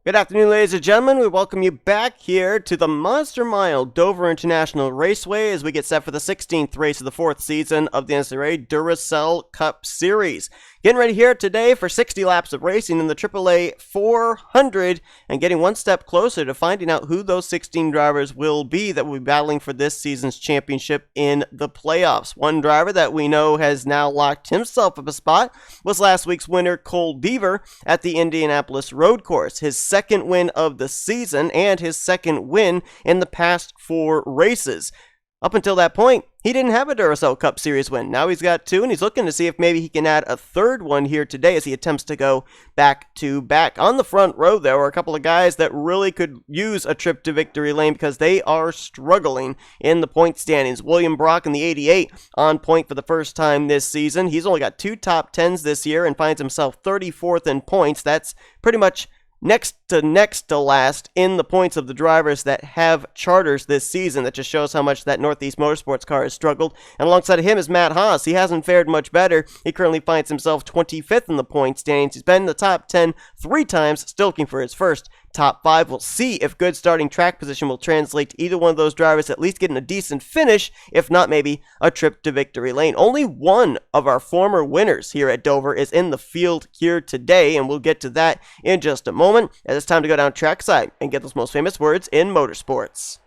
Good afternoon, ladies and gentlemen. We welcome you back here to the Monster Mile Dover International Raceway as we get set for the 16th race of the 4th season of the NNSCRA Duracell Cup Series. Getting ready here today for 60 laps of racing in the AAA 400 and getting one step closer to finding out who those 16 drivers will be that will be battling for this season's championship in the playoffs. One driver that we know has now locked himself up a spot was last week's winner, Cole Beaver, at the Indianapolis Road Course. His second win of the season and his second win in the past 4 races. Up until that point, he didn't have a Duracell Cup Series win. Now he's got 2, and he's looking to see if maybe he can add a third one here today as he attempts to go back-to-back. On the front row, there were a couple of guys that really could use a trip to victory lane because they are struggling in the point standings. William Brock in the 88 on point for the first time this season. He's only got 2 top 10s this year and finds himself 34th in points. That's pretty much next to last in the points of the drivers that have charters this season. That just shows how much that Northeast Motorsports car has struggled. And alongside of him is Matt Haas. He hasn't fared much better. He currently finds himself 25th in the point standings. He's been in the top 10 3 times, still looking for his first top 5. We'll see if good starting track position will translate to either one of those drivers at least getting a decent finish, if not maybe a trip to victory lane. Only one of our former winners here at Dover is in the field here today, and we'll get to that in just a moment, as it's time to go down trackside and get those most famous words in motorsports.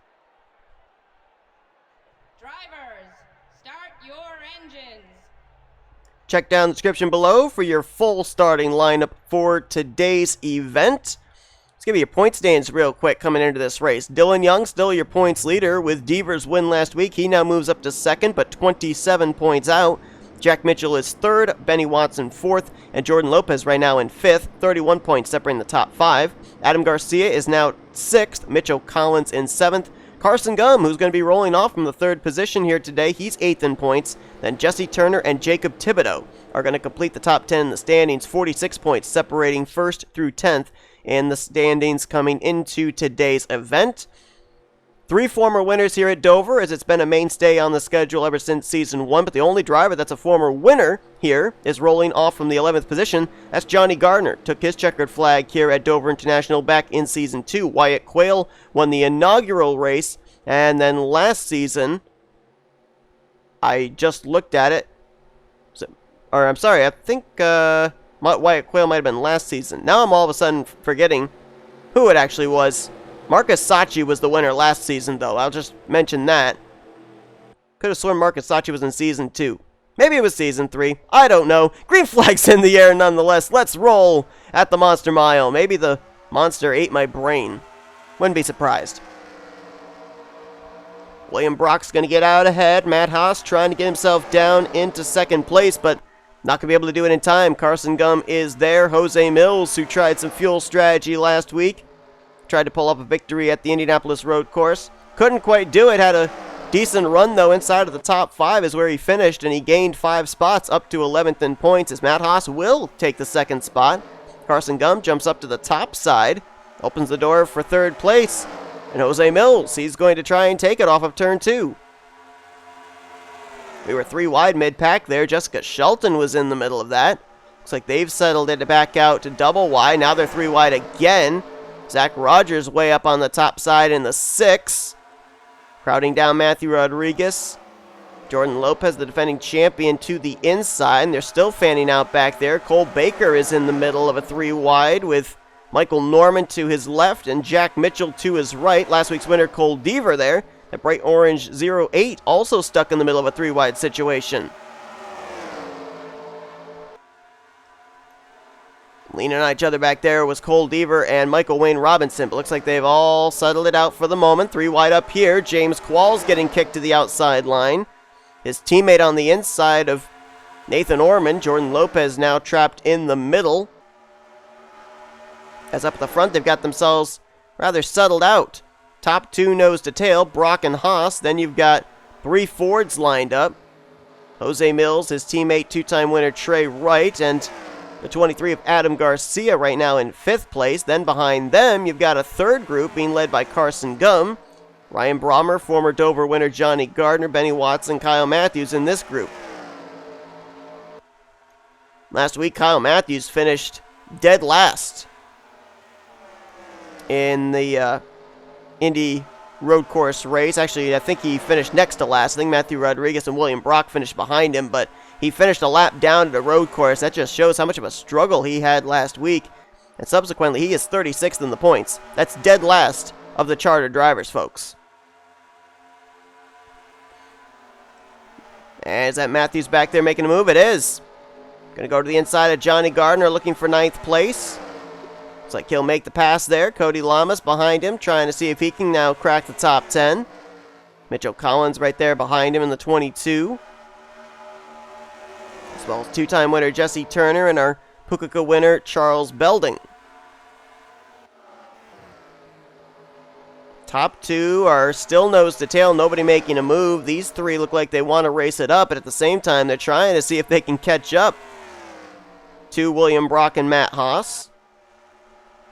Drivers, start your engines. Check down the description below for your full starting lineup for today's event. Let's give you your point standings real quick coming into this race. Dylan Young, still your points leader with Deaver's win last week. He now moves up to second, but 27 points out. Jack Mitchell is third, Benny Watson fourth, and Jordan Lopez right now in fifth, 31 points separating the top 5. Adam Garcia is now sixth, Mitchell Collins in seventh. Carson Gum, who's going to be rolling off from the third position here today, he's 8th in points. Then Jesse Turner and Jacob Thibodeaux are going to complete the top 10 in the standings, 46 points separating 1st through 10th in the standings coming into today's event. 3 former winners here at Dover, as it's been a mainstay on the schedule ever since Season 1, but the only driver that's a former winner here is rolling off from the 11th position. That's J Gardner. Took his checkered flag here at Dover International back in Season 2. Wyatt Quayle won the inaugural race, and then last season, I just looked at it, I think Wyatt Quayle might have been last season. Now I'm all of a sudden forgetting who it actually was. Marcus Sacchi was the winner last season, though. I'll just mention that. Could have sworn Marcus Sacchi was in Season 2. Maybe it was Season 3. I don't know. Green flag's in the air nonetheless. Let's roll at the Monster Mile. Maybe the monster ate my brain. Wouldn't be surprised. William Brock's going to get out ahead. Matt Haas trying to get himself down into second place, but not going to be able to do it in time. Carson Gum is there. J Millz, who tried some fuel strategy last week, tried to pull up a victory at the Indianapolis Road Course. Couldn't quite do it. Had a decent run, though. Inside of the top 5 is where he finished, and he gained 5 spots up to 11th in points, as Matt Haas will take the second spot. Carson Gum jumps up to the top side, opens the door for third place, and J Millz, he's going to try and take it off of turn 2. We were 3 wide mid-pack there. Jessica Shelton was in the middle of that. Looks like they've settled it back out to double wide. Now they're 3 wide again. Zach Rogers way up on the top side in the 6. Crowding down Matthew Rodriguez. Jordan Lopez, the defending champion, to the inside. And they're still fanning out back there. Cole Baker is in the middle of a 3 wide with Michael Norman to his left and Jack Mitchell to his right. Last week's winner, Cole Deaver there. That bright orange 08 also stuck in the middle of a 3 wide situation. Leaning on each other back there was Cole Deaver and Michael Wayne Robinson, but looks like they've all settled it out for the moment. 3 wide up here. James Qualls getting kicked to the outside line. His teammate on the inside of N Ormond. Jordan Lopez now trapped in the middle. As up at the front, they've got themselves rather settled out. Top 2 nose to tail, Brock and Haas. Then you've got 3 Fords lined up. J Millz, his teammate, 2-time winner T Wright, and the 23 of Adam Garcia right now in 5th place. Then behind them, you've got a third group being led by Carson Gum, Ryan Brommer, former Dover winner J Gardner, Benny Watson, K Mathews in this group. Last week, K Mathews finished dead last. in the Indy road course race. Actually, I think he finished next to last. I think Matthew Rodriguez and William Brock finished behind him, but he finished a lap down at a road course. That just shows how much of a struggle he had last week. And subsequently, he is 36th in the points. That's dead last of the charter drivers, folks. And is that Mathews back there making a move? It is. Going to go to the inside of J Gardner, looking for 9th place. Looks like he'll make the pass there. C Llamas behind him, trying to see if he can now crack the top 10. Mitchell Collins right there behind him in the 22. As well as two-time winner Jesse Turner and our Pukuka winner Charles Belding. Top 2 are still nose to tail, nobody making a move. These 3 look like they want to race it up, but at the same time, they're trying to see if they can catch up to William Brock and Matt Haas.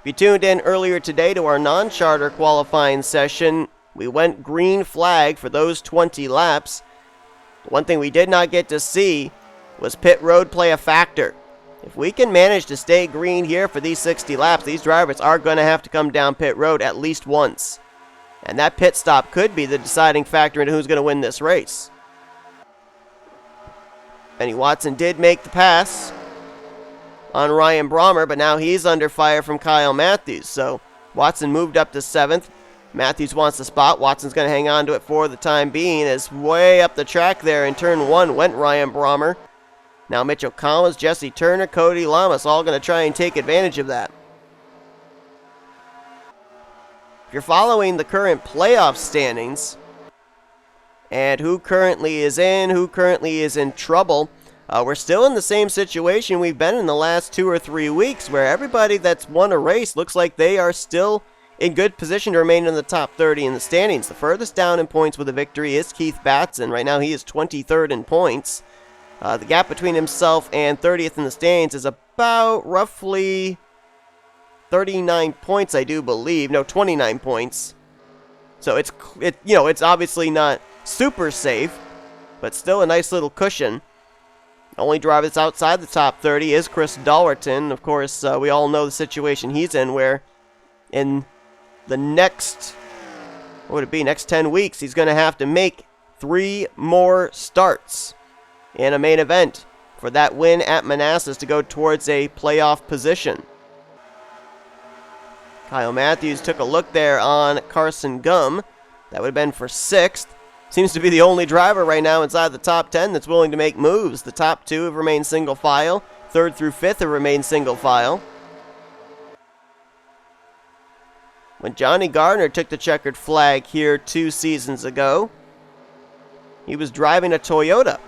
If you tuned in earlier today to our non-charter qualifying session, we went green flag for those 20 laps. One thing we did not get to see was pit road play a factor. If we can manage to stay green here for these 60 laps, these drivers are going to have to come down pit road at least once. And that pit stop could be the deciding factor in who's going to win this race. Benny Watson did make the pass on R Brommer, but now he's under fire from K Mathews. So Watson moved up to 7th. Mathews wants the spot. Watson's going to hang on to it for the time being, as way up the track there in turn 1 went R Brommer. Now Mitchell Collins, Jesse Turner, C Llamas all going to try and take advantage of that. If you're following the current playoff standings and who currently is in, who currently is in trouble, we're still in the same situation we've been in the last 2 or 3 weeks, where everybody that's won a race looks like they are still in good position to remain in the top 30 in the standings. The furthest down in points with a victory is Keith Batson. Right now he is 23rd in points. The gap between himself and 30th in the standings is about roughly 39 points, I do believe. No, 29 points. So it's obviously not super safe, but still a nice little cushion. Only driver that's outside the top 30 is Chris Dollerton. Of course, we all know the situation he's in, where in the next, what would it be, next 10 weeks, he's going to have to make 3 more starts in a main event for that win at Manassas to go towards a playoff position. K Mathews took a look there on Carson Gum. That would have been for 6th. Seems to be the only driver right now inside the top 10 that's willing to make moves. The top 2 have remained single file. 3rd through 5th have remained single file. When J Gardner took the checkered flag here 2 seasons ago, he was driving a Toyota.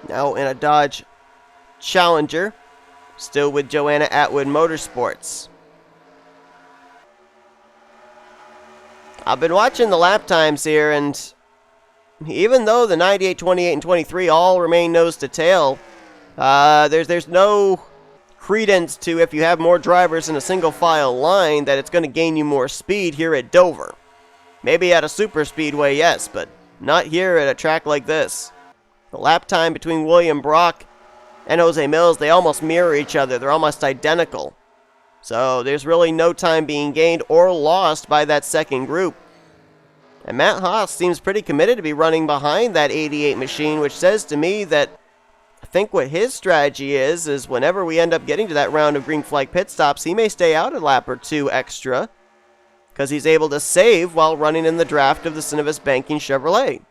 Now in a Dodge Challenger, still with Joanna Atwood Motorsports. I've been watching the lap times here, and even though the 98, 28, and 23 all remain nose to tail, there's no credence to, if you have more drivers in a single file line, that it's going to gain you more speed here at Dover. Maybe at a super speedway, yes, but not here at a track like this. The lap time between William Brock and J Millz, they almost mirror each other. They're almost identical. So there's really no time being gained or lost by that second group. And Matt Haas seems pretty committed to be running behind that 88 machine, which says to me that I think what his strategy is whenever we end up getting to that round of green flag pit stops, he may stay out a lap or 2 extra, because he's able to save while running in the draft of the Synovus Banking Chevrolet.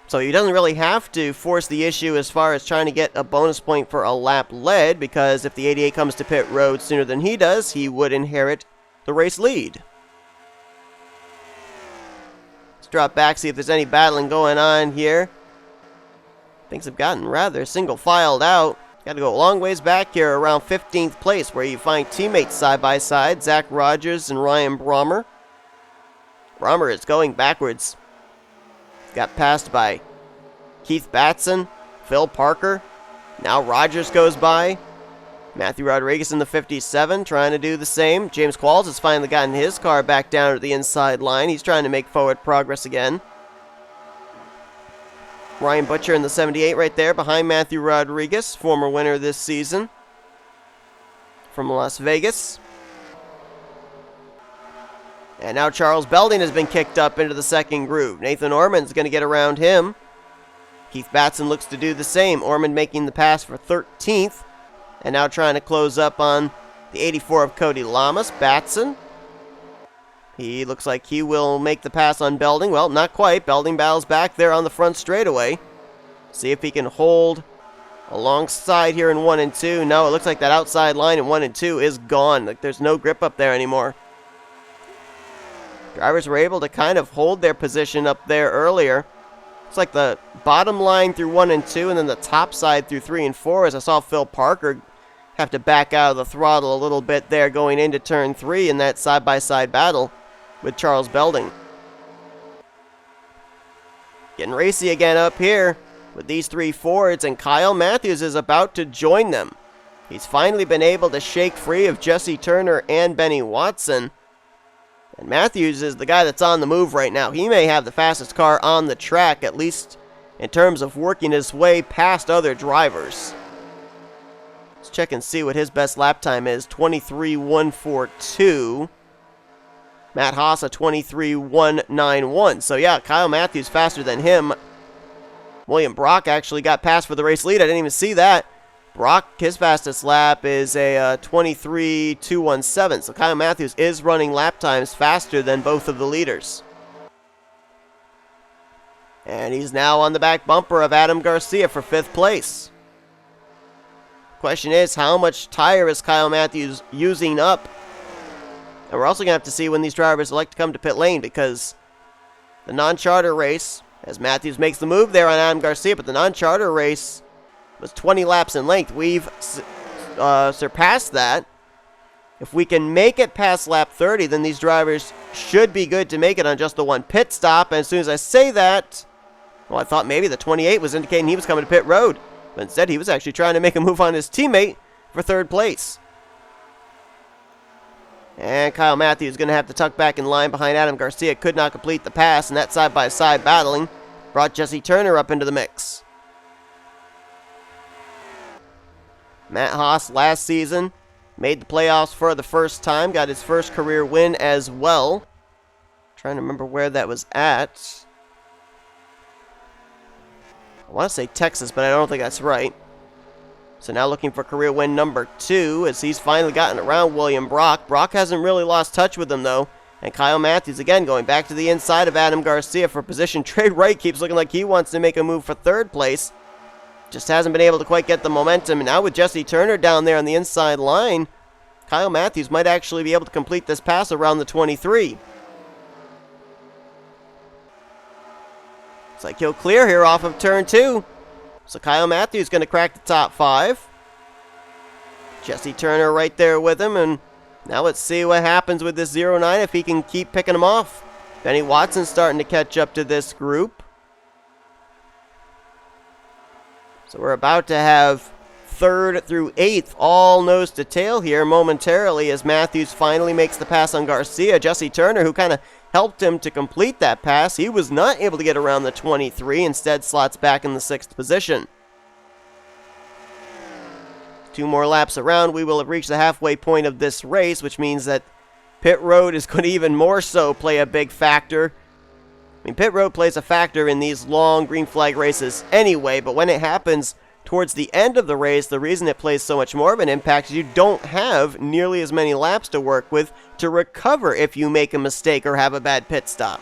So he doesn't really have to force the issue as far as trying to get a bonus point for a lap led, because if the 88 comes to pit road sooner than he does, he would inherit the race lead. Let's drop back, see if there's any battling going on here. Things have gotten rather single-filed out. Got to go a long ways back here, around 15th place, where you find teammates side by side, Zach Rogers and R Brommer. Brommer is going backwards. Got passed by Keith Batson, Phil Parker. Now Rogers goes by. Matthew Rodriguez in the 57 trying to do the same. James Qualls has finally gotten his car back down to the inside line. He's trying to make forward progress again. Ryan Butcher in the 78 right there behind Matthew Rodriguez, former winner this season. from Las Vegas. And now Charles Belding has been kicked up into the second groove. N Ormond's going to get around him. Keith Batson looks to do the same. Ormond making the pass for 13th. And now trying to close up on the 84 of Cody Llamas. Batson. He looks like he will make the pass on Belding. Well, not quite. Belding battles back there on the front straightaway. See if he can hold alongside here in 1 and 2. No, it looks like that outside line in 1 and 2 is gone. Like there's no grip up there anymore. Drivers were able to kind of hold their position up there earlier. It's like the bottom line through 1 and 2, and then the top side through 3 and 4, as I saw Phil Parker have to back out of the throttle a little bit there going into turn 3 in that side-by-side battle with Charles Belding. Getting racy again up here with these 3 Fords, and Kyle Mathews is about to join them. He's finally been able to shake free of Jesse Turner and Benny Watson. And Mathews is the guy that's on the move right now. He may have the fastest car on the track, at least in terms of working his way past other drivers. Let's check and see what his best lap time is. 23.142. Matt Haas a 23.191. So yeah, Kyle Mathews faster than him. William Brock actually got passed for the race lead. I didn't even see that. Brock, his fastest lap is a 23.217. So Kyle Mathews is running lap times faster than both of the leaders. And he's now on the back bumper of Adam Garcia for 5th place. Question is, how much tire is Kyle Mathews using up? And we're also going to have to see when these drivers elect to come to pit lane, because the non-charter race, as Mathews makes the move there on Adam Garcia, but the non-charter race was 20 laps in length. We've surpassed that. If we can make it past lap 30, then these drivers should be good to make it on just the one pit stop. And as soon as I say that, well, I thought maybe the 28 was indicating he was coming to pit road. But instead, he was actually trying to make a move on his teammate for 3rd place. And Kyle Mathews is going to have to tuck back in line behind Adam Garcia. Could not complete the pass, and that side-by-side battling brought Jesse Turner up into the mix. Matt Haas last season made the playoffs for the first time, got his first career win as well. Trying to remember where that was at. I want to say Texas, but I don't think that's right. So now looking for career win number 2, as he's finally gotten around William Brock. Brock hasn't really lost touch with him, though. And Kyle Mathews, again, going back to the inside of Adam Garcia for position. J Wright keeps looking like he wants to make a move for 3rd place. Just hasn't been able to quite get the momentum. And now with Jesse Turner down there on the inside line, Kyle Mathews might actually be able to complete this pass around the 23. Looks like he'll clear here off of turn 2. So Kyle Mathews going to crack the top 5. Jesse Turner right there with him. And now let's see what happens with this 09 if he can keep picking them off. Benny Watson starting to catch up to this group. So we're about to have 3rd through 8th all nose to tail here momentarily as Mathews finally makes the pass on Garcia. Jesse Turner, who kind of helped him to complete that pass, he was not able to get around the 23, instead slots back in the 6th position. 2 more laps around, we will have reached the halfway point of this race, which means that pit road is going to even more so play a big factor. I mean, pit road plays a factor in these long green flag races anyway, but when it happens towards the end of the race, the reason it plays so much more of an impact is you don't have nearly as many laps to work with to recover if you make a mistake or have a bad pit stop.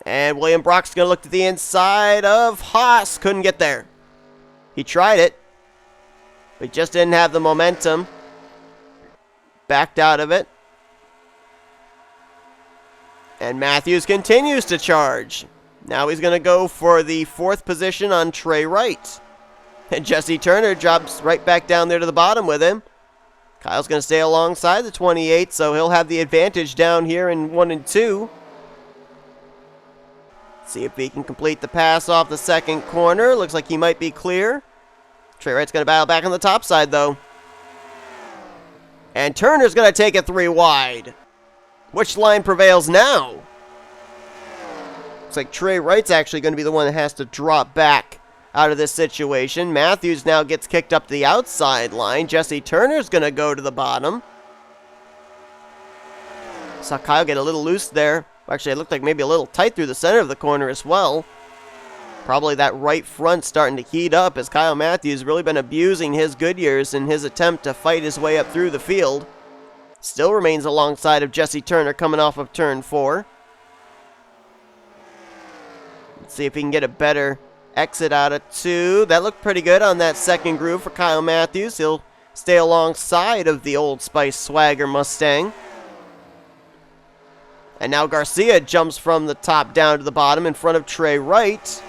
And William Brock's going to look to the inside of Haas. Couldn't get there. He tried it, but just didn't have the momentum. Backed out of it. And Mathews continues to charge. Now he's going to go for the 4th position on T Wright. And Jesse Turner drops right back down there to the bottom with him. Kyle's going to stay alongside the 28, so he'll have the advantage down here in 1 and 2. See if he can complete the pass off the 2nd corner. Looks like he might be clear. T Wright's going to battle back on the top side, though. And Turner's going to take it 3 wide. Which line prevails now? Looks like T Wright's actually going to be the one that has to drop back out of this situation. Mathews now gets kicked up to the outside line. Jesse Turner's going to go to the bottom. Saw Kyle get a little loose there. Actually, it looked like maybe a little tight through the center of the corner as well. Probably that right front starting to heat up as Kyle Mathews really been abusing his Goodyears in his attempt to fight his way up through the field. Still remains alongside of Jesse Turner coming off of turn 4. Let's see if he can get a better exit out of 2. That looked pretty good on that second groove for Kyle Mathews. He'll stay alongside of the Old Spice Swagger Mustang. And now Garcia jumps from the top down to the bottom in front of T Wright.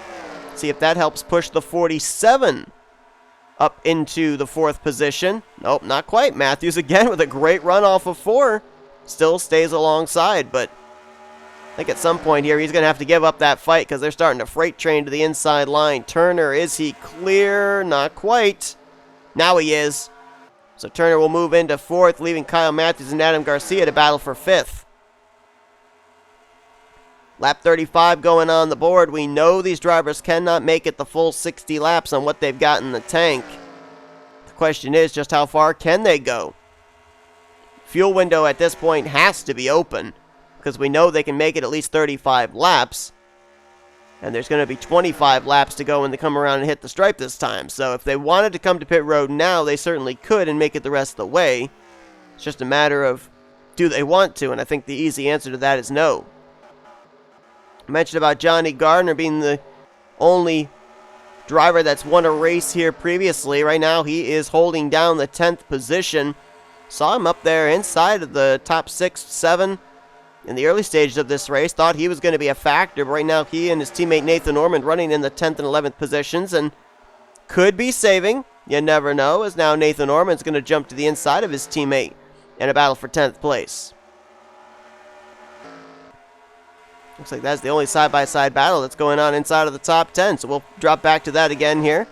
See if that helps push the 47 up into the 4th position. Nope, not quite. Mathews again with a great run off of 4. Still stays alongside, but I think at some point here he's going to have to give up that fight because they're starting to freight train to the inside line. Turner, is he clear? Not quite. Now he is. So Turner will move into 4th, leaving Kyle Mathews and Adam Garcia to battle for 5th. Lap 35 going on the board. We know these drivers cannot make it the full 60 laps on what they've got in the tank. The question is just how far can they go? Fuel window at this point has to be open because we know they can make it at least 35 laps. And there's going to be 25 laps to go when they come around and hit the stripe this time. So if they wanted to come to pit road now, they certainly could and make it the rest of the way. It's just a matter of do they want to, and I think the easy answer to that is no. I mentioned about J Gardner being the only driver that's won a race here previously. Right now he is holding down the 10th position. Saw him up there inside of the top 6, 7 in the early stages of this race. Thought he was going to be a factor, but right now he and his teammate N Ormond running in the 10th and 11th positions and could be saving. You never know, as now N Ormond's going to jump to the inside of his teammate in a battle for 10th place. Looks like that's the only side-by-side battle that's going on inside of the top 10, so we'll drop back to that again here.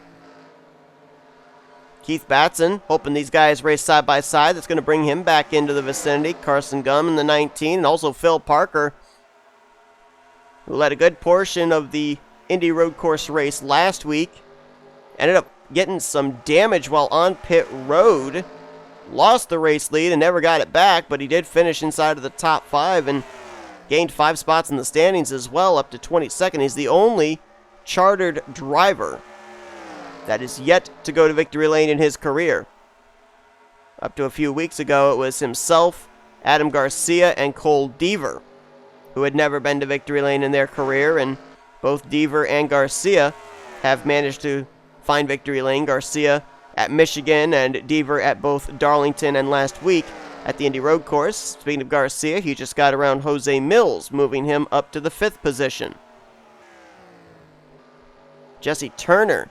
Keith Batson, hoping these guys race side-by-side. That's going to bring him back into the vicinity. Carson Gum in the 19, and also Phil Parker, who led a good portion of the Indy Road Course race last week. Ended up getting some damage while on pit road. Lost the race lead and never got it back, but he did finish inside of the top 5 and gained 5 spots in the standings as well, up to 22nd. He's the only chartered driver that is yet to go to victory lane in his career. Up to a few weeks ago, it was himself, Adam Garcia, and Cole Deaver, who had never been to victory lane in their career, and both Deaver and Garcia have managed to find victory lane. Garcia at Michigan and Deaver at both Darlington and last week at the Indy Road Course. Speaking of Garcia, he just got around J Millz, moving him up to the 5th position. Jesse Turner,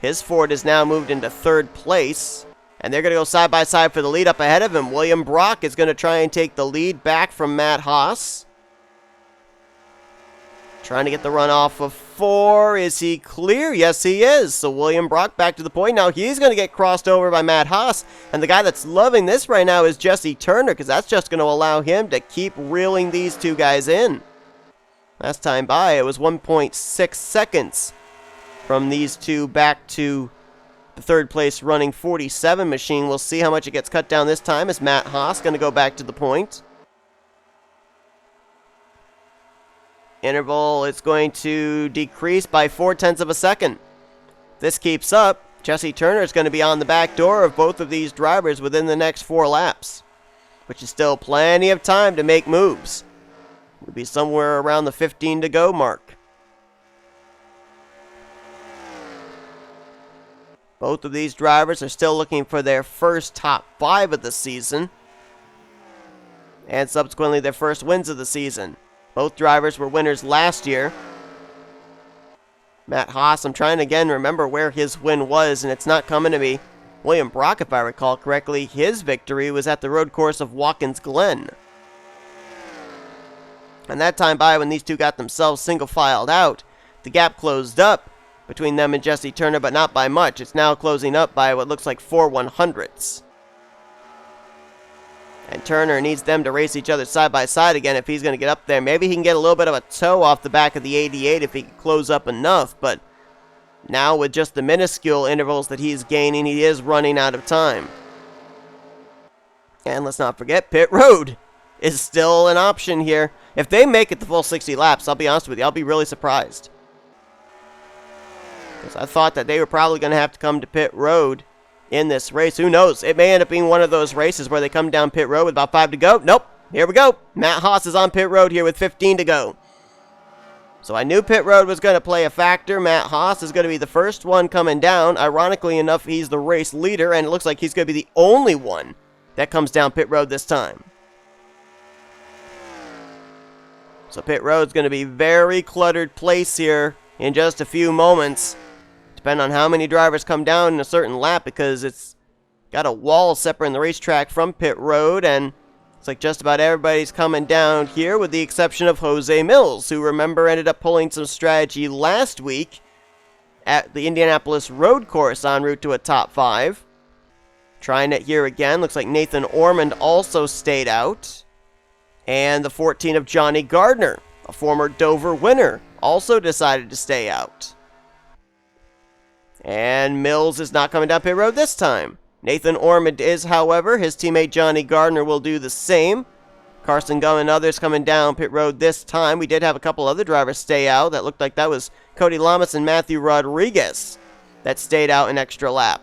his Ford is now moved into 3rd place, and they're going to go side by side for the lead. Up ahead of him, William Brock is going to try and take the lead back from Matt Haas. Trying to get the run off of 4. Is he clear? Yes, he is. So William Brock back to the point. Now he's going to get crossed over by Matt Haas. And the guy that's loving this right now is Jesse Turner, because that's just going to allow him to keep reeling these two guys in. Last time by, it was 1.6 seconds from these two back to the 3rd place running 47 machine. We'll see how much it gets cut down this time as Matt Haas going to go back to the point. Interval is going to decrease by 0.4 of a second. If this keeps up, Jesse Turner is going to be on the back door of both of these drivers within the next 4 laps, which is still plenty of time to make moves. We'll be somewhere around the 15 to go mark. Both of these drivers are still looking for their first top 5 of the season, and subsequently their first wins of the season. Both drivers were winners last year. Matt Haas, I'm trying to again remember where his win was, and it's not coming to me. William Brock, if I recall correctly, his victory was at the road course of Watkins Glen. And that time by, when these two got themselves single-filed out, the gap closed up between them and Jesse Turner, but not by much. It's now closing up by what looks like 4 100ths. And Turner needs them to race each other side by side again if he's going to get up there. Maybe he can get a little bit of a toe off the back of the 88 if he can close up enough, but Now with just the minuscule intervals that he's gaining, he is running out of time. And let's not forget, pit road is still an option here. If they make it the full 60 laps, I'll be honest with you, I'll be really surprised. Because I thought that they were probably going to have to come to pit road in this race. Who knows? It may end up being one of those races where they come down pit road with about 5 to go. Nope. Here we go. Matt Haas is on pit road here with 15 to go. So I knew pit road was going to play a factor. Matt Haas is going to be the first one coming down. Ironically enough, he's the race leader, and it looks like he's going to be the only one that comes down pit road this time. So pit road's going to be very cluttered place here in just a few moments. Depending on how many drivers come down in a certain lap, because it's got a wall separating the racetrack from pit road, and it's like just about everybody's coming down here with the exception of J Millz, who, remember, ended up pulling some strategy last week at the Indianapolis road course en route to a top 5. Trying it here again. Looks like N Ormond also stayed out. And the 14 of J Gardner, a former Dover winner, also decided to stay out. And Millz is not coming down pit road this time. N Ormond is, however. His teammate J Gardner will do the same. Carson Gum and others coming down pit road this time. We did have a couple other drivers stay out. That looked like that was Cody Lamas and Matthew Rodriguez that stayed out an extra lap.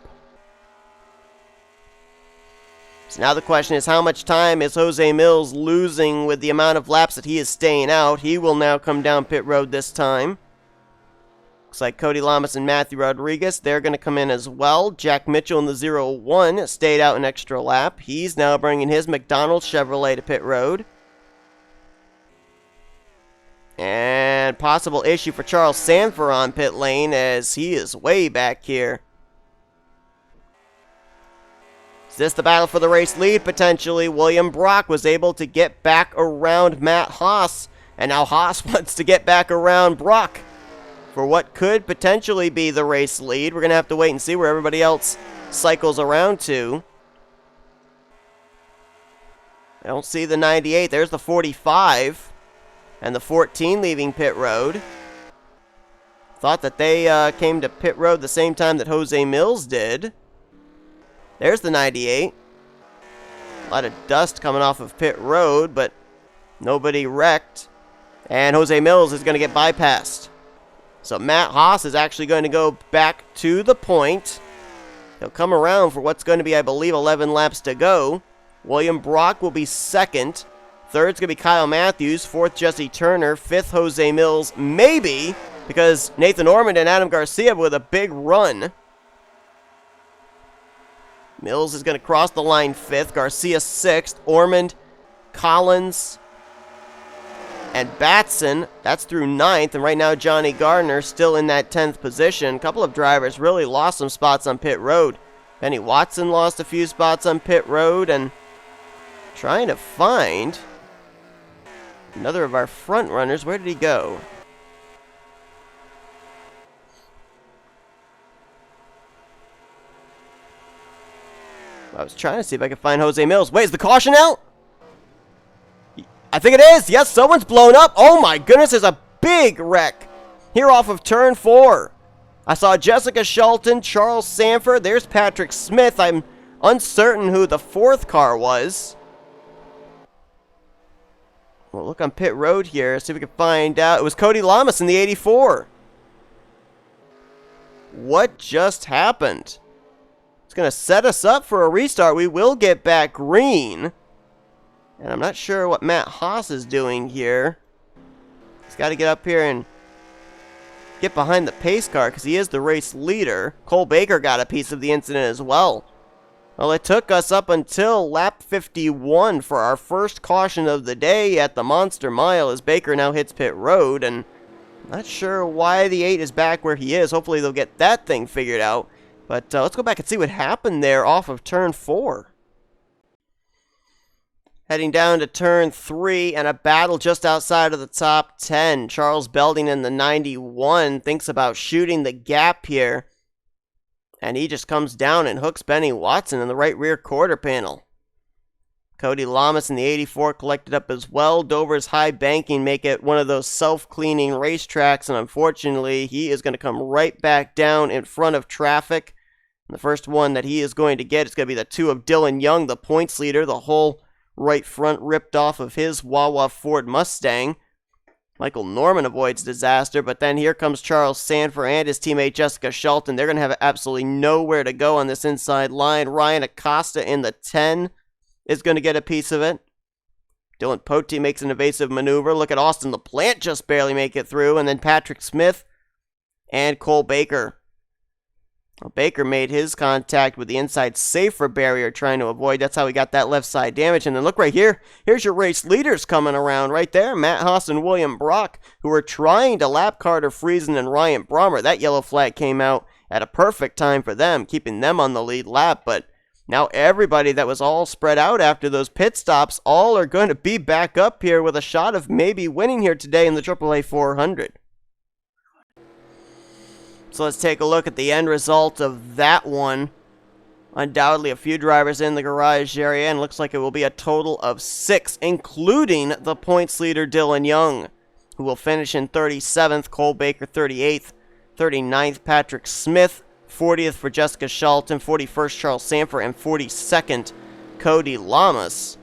So now the question is, how much time is J Millz losing with the amount of laps that he is staying out? He will now come down pit road this time. Looks like Cody Lamas and Matthew Rodriguez, they're going to come in as well. Jack Mitchell in the 0-1 stayed out an extra lap. He's now bringing his McDonald's Chevrolet to pit road. And possible issue for Charles Sandfer on pit lane, as he is way back here. Is this the battle for the race lead? Potentially. William Brock was able to get back around Matt Haas, and now Haas wants to get back around Brock for what could potentially be the race lead. We're going to have to wait and see where everybody else cycles around to. I don't see the 98. There's the 45. And the 14 leaving pit road. Thought that they came to pit road the same time that J Millz did. There's the 98. A lot of dust coming off of pit road, but nobody wrecked. And J Millz is going to get bypassed. So Matt Haas is actually going to go back to the point. He'll come around for what's going to be, I believe, 11 laps to go. William Brock will be second. Third's going to be Kyle Mathews. Fourth, Jesse Turner. Fifth, J Millz. Maybe, because N Ormond and Adam Garcia with a big run. Millz is going to cross the line fifth. Garcia sixth. Ormond, Collins, and Batson, that's through ninth. And right now, J Gardner still in that 10th position. A couple of drivers really lost some spots on pit road. Benny Watson lost a few spots on pit road. And trying to find another of our front runners. Where did he go? I was trying to see if I could find J Millz. Wait, is the caution out? I think it is. Yes, someone's blown up. Oh my goodness, there's a big wreck here off of turn 4. I saw Jessica Shelton, Charles Sandfer. There's Patrick Smith. I'm uncertain who the fourth car was. We'll look on pit road here, see if we can find out. It was Cody Lamas in the 84. What just happened? It's going to set us up for a restart. We will get back green. And I'm not sure what Matt Haas is doing here. He's got to get up here and get behind the pace car because he is the race leader. Cole Baker got a piece of the incident as well. Well, it took us up until lap 51 for our first caution of the day at the Monster Mile as Baker now hits pit road. And I'm not sure why the 8 is back where he is. Hopefully they'll get that thing figured out. But let's go back and see what happened there off of turn 4. Heading down to turn 3 and a battle just outside of the top 10. Charles Belding in the 91 thinks about shooting the gap here. And he just comes down and hooks Benny Watson in the right rear quarter panel. Cody Llamas in the 84 collected up as well. Dover's high banking make it one of those self-cleaning racetracks, and unfortunately, he is going to come right back down in front of traffic. And the first one that he is going to get is going to be the 2 of Dylan Young, the points leader. The whole right front ripped off of his Wawa Ford Mustang. Michael Norman avoids disaster, but then here comes Charles Sandfer and his teammate Jessica Shelton. They're going to have absolutely nowhere to go on this inside line. Ryan Acosta in the 10 is going to get a piece of it. Dylan Pote makes an evasive maneuver. Look at Austin LaPlante just barely make it through. And then Patrick Smith and Cole Baker. Well, Baker made his contact with the inside safer barrier trying to avoid. That's how he got that left side damage. And then look right here. Here's your race leaders coming around right there. Matt Haas and William Brock, who were trying to lap Carter Friesen and R Brommer. That yellow flag came out at a perfect time for them, keeping them on the lead lap. But now everybody that was all spread out after those pit stops, all are going to be back up here with a shot of maybe winning here today in the AAA 400. So let's take a look at the end result of that one. Undoubtedly a few drivers in the garage area, and looks like it will be a total of 6, including the points leader Dylan Young, who will finish in 37th, Cole Baker 38th, 39th Patrick Smith, 40th for Jessica Shelton, 41st Charles Sandfer, and 42nd Cody Llamas.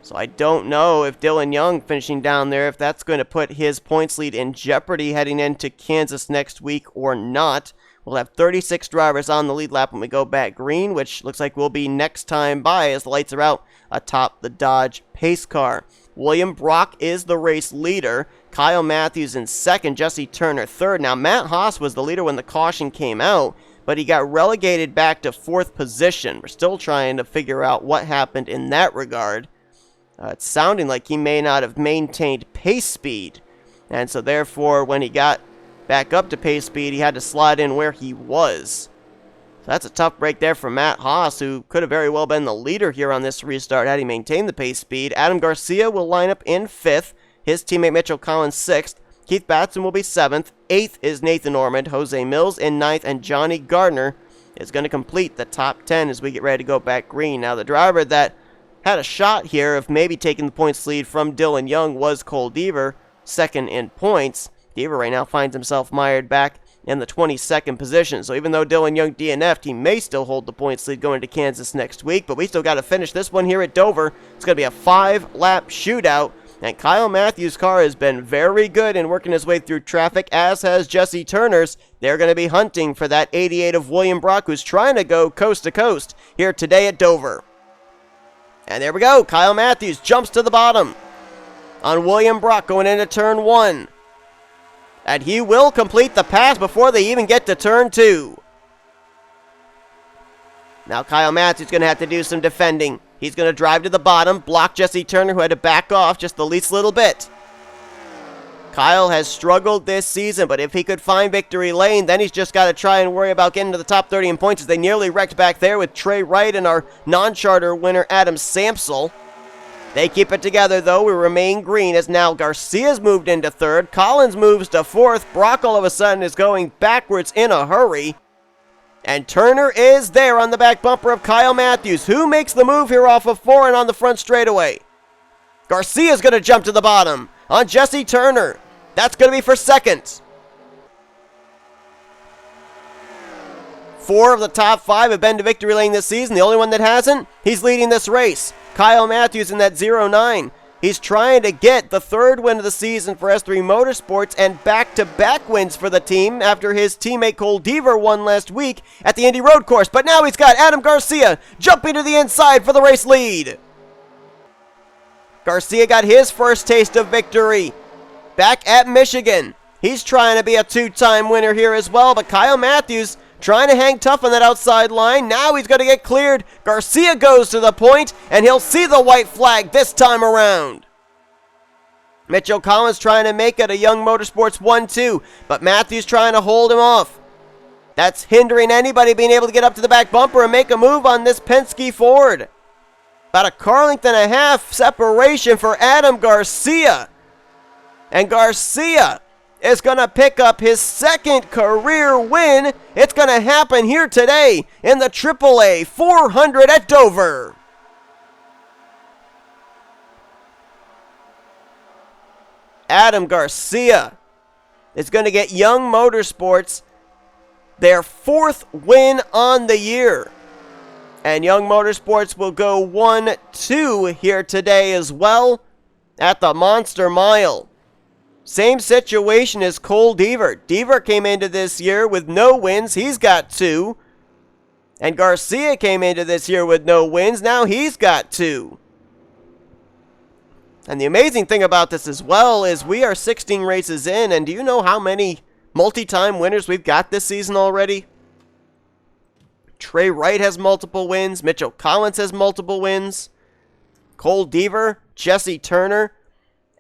So I don't know if Dylan Young finishing down there, if that's going to put his points lead in jeopardy heading into Kansas next week or not. We'll have 36 drivers on the lead lap when we go back green, which looks like will be next time by as the lights are out atop the Dodge pace car. William Brock is the race leader. Kyle Mathews in second. Jesse Turner third. Now, Matt Haas was the leader when the caution came out, but he got relegated back to 4th position. We're still trying to figure out what happened in that regard. It's sounding like he may not have maintained pace speed. And so therefore, when he got back up to pace speed, he had to slide in where he was. So that's a tough break there for Matt Haas, who could have very well been the leader here on this restart had he maintained the pace speed. Adam Garcia will line up in 5th. His teammate Mitchell Collins 6th. Keith Batson will be 7th. 8th is Nathan Ormond. Jose Millz in 9th. And Johnny Gardner is going to complete the top 10 as we get ready to go back green. Now, the driver that had a shot here of maybe taking the points lead from Dylan Young was Cole Deaver, second in points. Beaver right now finds himself mired back in the 22nd position. So even though Dylan Young DNF'd, he may still hold the points lead going to Kansas next week. But we still got to finish this one here at Dover. It's going to be a 5-lap shootout. And Kyle Mathews' car has been very good in working his way through traffic, as has Jesse Turner's. They're going to be hunting for that 88 of William Brock, who's trying to go coast to coast here today at Dover. And there we go. Kyle Mathews jumps to the bottom on William Brock going into turn 1. And he will complete the pass before they even get to turn 2. Now Kyle Mathews is going to have to do some defending. He's going to drive to the bottom, block Jesse Turner, who had to back off just the least little bit. Kyle has struggled this season, but if he could find victory lane, then he's just got to try and worry about getting to the top 30 in points, as they nearly wrecked back there with T Wright and our non-charter winner, A Sampsell. They keep it together, though. We remain green, as now Garcia's moved into 3rd. Collins moves to 4th. Brock all of a sudden is going backwards in a hurry. And Turner is there on the back bumper of Kyle Mathews. Who makes the move here off of 4 and on the front straightaway? Garcia's going to jump to the bottom on Jesse Turner. That's going to be for 2nd. 4 of the top 5 have been to victory lane this season. The only one that hasn't, he's leading this race. Kyle Mathews in that 0-9. He's trying to get the 3rd win of the season for S3 Motorsports and back-to-back wins for the team after his teammate Cole Deaver won last week at the Indy Road Course. But now he's got Adam Garcia jumping to the inside for the race lead. Garcia got his first taste of victory back at Michigan. He's trying to be a 2-time winner here as well, but Kyle Mathews trying to hang tough on that outside line. Now he's going to get cleared. Garcia goes to the point, and he'll see the white flag this time around. Mitchell Collins trying to make it a Young Motorsports 1-2, but Mathews trying to hold him off. That's hindering anybody being able to get up to the back bumper and make a move on this Penske Ford. About a car length and a half separation for Adam Garcia. And Garcia is going to pick up his 2nd career win. It's going to happen here today in the AAA 400 at Dover. Adam Garcia is going to get Young Motorsports their 4th win on the year. And Young Motorsports will go 1-2 here today as well at the Monster Mile. Same situation as Cole Deaver. Deaver came into this year with no wins. He's got 2. And Garcia came into this year with no wins. Now he's got 2. And the amazing thing about this as well is we are 16 races in, and do you know how many multi-time winners we've got this season already? T Wright has multiple wins. Mitchell Collins has multiple wins. Cole Deaver, Jesse Turner,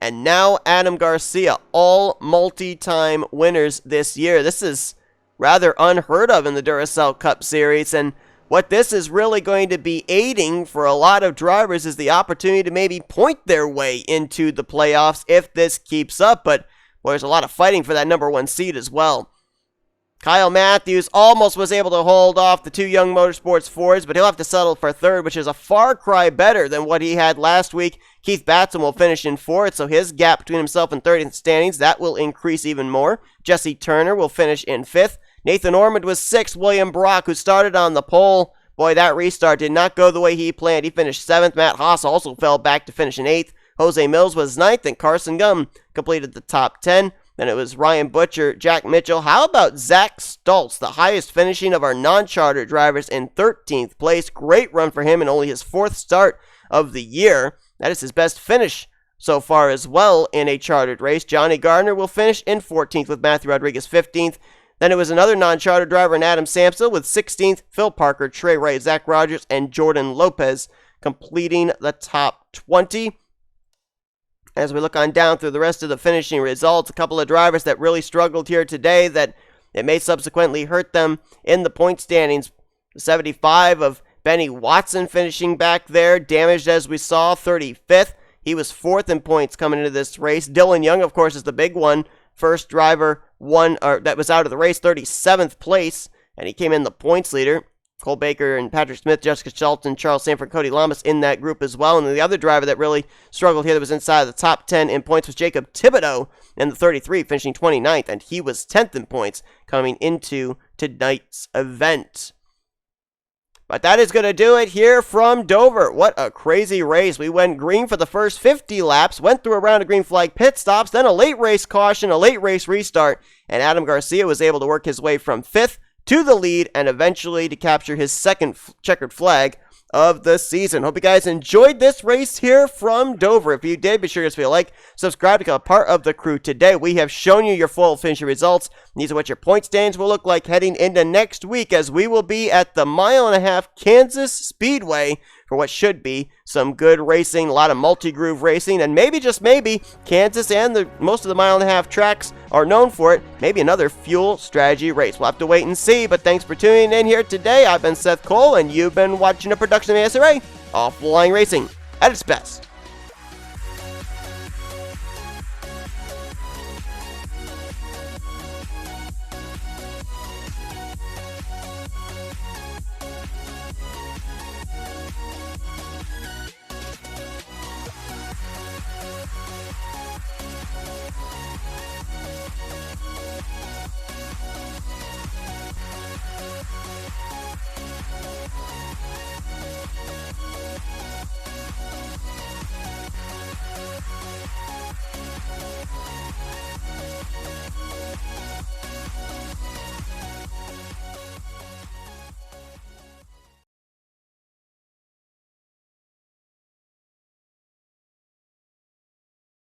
and now Adam Garcia, all multi-time winners this year. This is rather unheard of in the Duracell Cup Series, and what this is really going to be aiding for a lot of drivers is the opportunity to maybe point their way into the playoffs if this keeps up, but boy, there's a lot of fighting for that number 1 seed as well. K Mathews almost was able to hold off the 2 Young Motorsports Fords, but he'll have to settle for 3rd, which is a far cry better than what he had last week. K Batson will finish in 4th, so his gap between himself and 30th standings, that will increase even more. Jesse Turner will finish in 5th. N Ormond was 6th. William Brock, who started on the pole, boy, that restart did not go the way he planned. He finished 7th. Matt Haas also fell back to finish in 8th. J Millz was 9th, and Carson Gum completed the top 10. Then it was Ryan Butcher, Jack Mitchell. How about Zach Stoltz, the highest finishing of our non-charter drivers, in 13th place? Great run for him in only his 4th start of the year. That is his best finish so far as well in a chartered race. J Gardner will finish in 14th with Matthew Rodriguez 15th. Then it was another non-charter driver in A Sampsell with 16th. Phil Parker, T Wright, Zach Rogers, and Jordan Lopez completing the top 20. As we look on down through the rest of the finishing results, a couple of drivers that really struggled here today that it may subsequently hurt them in the point standings. 75 of Benny Watson finishing back there, damaged as we saw, 35th. He was 4th in points coming into this race. Dylan Young, of course, is the big one. First driver that was out of the race, 37th place, and he came in the points leader. Cole Baker and Patrick Smith, Jessica Shelton, Charles Sanford, Cody Llamas in that group as well. And then the other driver that really struggled here that was inside of the top 10 in points was Jacob Thibodeaux in the 33, finishing 29th, and he was 10th in points coming into tonight's event. But that is going to do it here from Dover. What a crazy race. We went green for the first 50 laps, went through a round of green flag pit stops, then a late race caution, a late race restart, and Adam Garcia was able to work his way from 5th to the lead and eventually to capture his 2nd checkered flag of the season. Hope you guys enjoyed this race here from Dover. If you did, be sure to give us a like, subscribe to become a part of the crew today. We have shown you your full finishing results. These are what your point standings will look like heading into next week, as we will be at the 1.5 mile Kansas Speedway for what should be some good racing, a lot of multi-groove racing, and maybe, just maybe, Kansas and most of the 1.5 mile tracks are known for it. Maybe another fuel strategy race. We'll have to wait and see, but thanks for tuning in here today. I've been Seth Cole, and you've been watching a production of NNSCRA Offline Racing at its best.